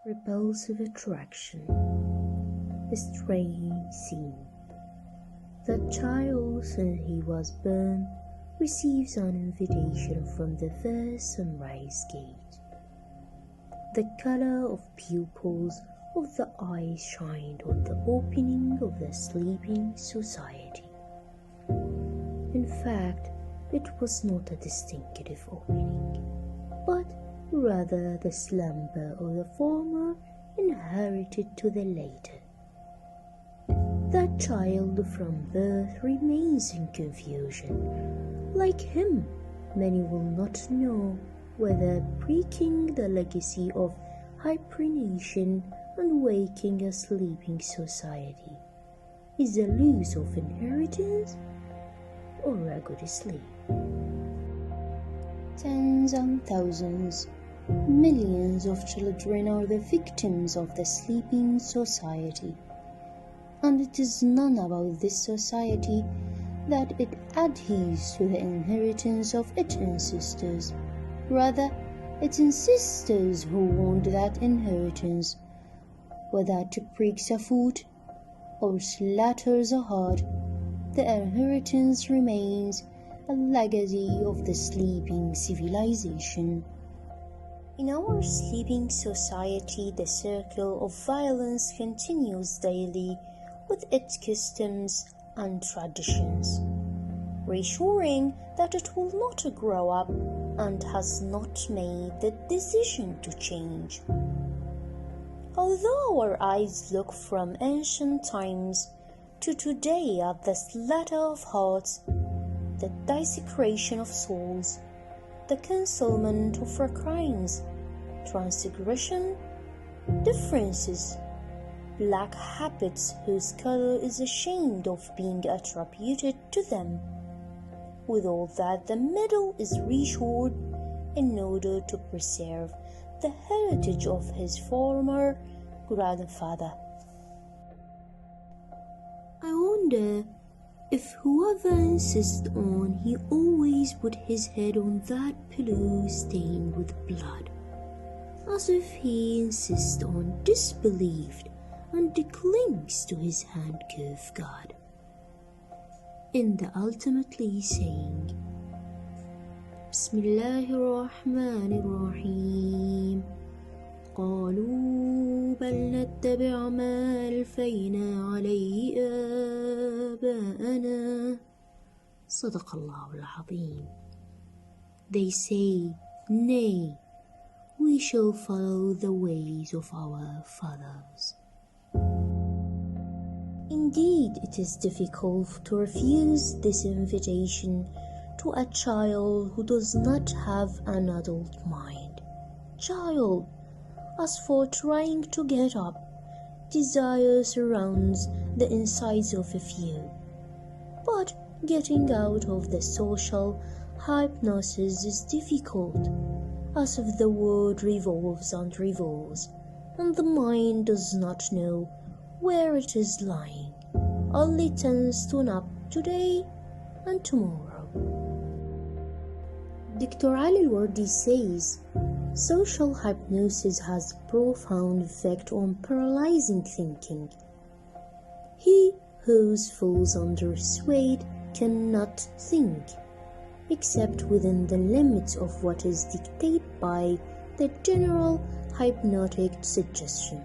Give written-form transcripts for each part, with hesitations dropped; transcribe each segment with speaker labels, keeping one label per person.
Speaker 1: Repulsive attraction. A strange scene. That child, since he was born, receives an invitation from the first sunrise gate. The color of pupils of the eyes shined on the opening of the sleeping society. In fact, it was not a distinctive opening, but rather the slumber of the former inherited to the later. That child from birth remains in confusion. Like him, many will not know whether breaking the legacy of hibernation and waking a sleeping society is a loss of inheritance or a good sleep. Tens and thousands, millions of children are the victims of the sleeping society, and it is none about this society that it adheres to the inheritance of its ancestors. Rather, its ancestors who want that inheritance, whether to breaks a foot or slaughters a heart, the inheritance remains a legacy of the sleeping civilization. In our sleeping society, the circle of violence continues daily with its customs and traditions, reassuring that it will not grow up and has not made the decision to change. Although our eyes look from ancient times to today at the slaughter of hearts, the desecration of souls, the concealment of our crimes, transgression, differences, black habits whose color is ashamed of being attributed to them. With all that, the middle is restored in order to preserve the heritage of his former grandfather. I wonder if whoever insists on he always put his head on that pillow stained with blood, as if he insists on disbelieved and clings to his handkerchief God, in the ultimately saying, Bismillahirrahmanirrahim. قالوا بل نتبع ما ألفينا عليه آباءنا. صدق الله العظيم. They say, nay, we shall follow the ways of our fathers. Indeed, it is difficult to refuse this invitation to a child who does not have an adult mind. Child, as for trying to get up, desire surrounds the insides of a few. But getting out of the social hypnosis is difficult, as if the world revolves and revolves, and the mind does not know where it is lying, only turns to nap today and tomorrow. Dr. Al-Bahrani says, social hypnosis has a profound effect on paralyzing thinking. He who falls under sway cannot think, except within the limits of what is dictated by the general hypnotic suggestion.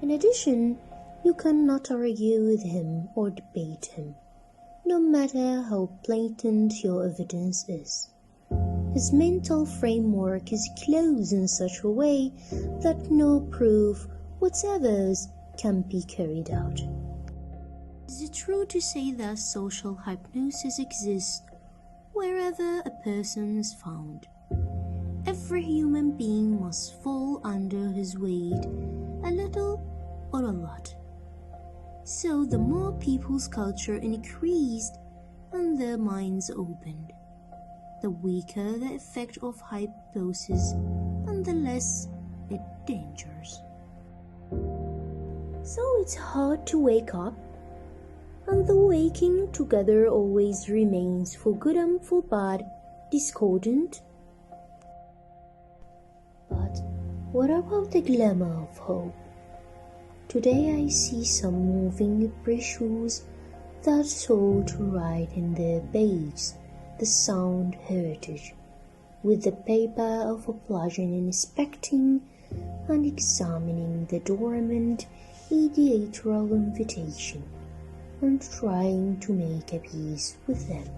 Speaker 1: In addition, you cannot argue with him or debate him, no matter how blatant your evidence is. His mental framework is closed in such a way that no proof whatever can be carried out. Is it true to say that social hypnosis exists wherever a person is found? Every human being must fall under his weight, a little or a lot. So the more people's culture increased and their minds opened, the weaker the effect of hypnosis and the less it dangerous. So it's hard to wake up, and the waking together always remains for good and for bad discordant. But What about the glamour of hope? Today I see some moving precious that sought to write in their pages the sound heritage, with the paper of obliging inspecting and examining the dormant ideatorial invitation and trying to make a peace with them.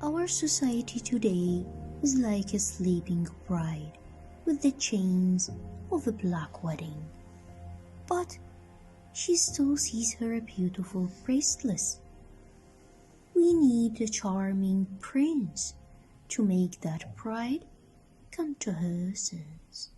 Speaker 1: Our society today is like a sleeping bride with the chains of a black wedding, but she still sees her a beautiful priestess. We need a charming prince to make that bride come to her senses.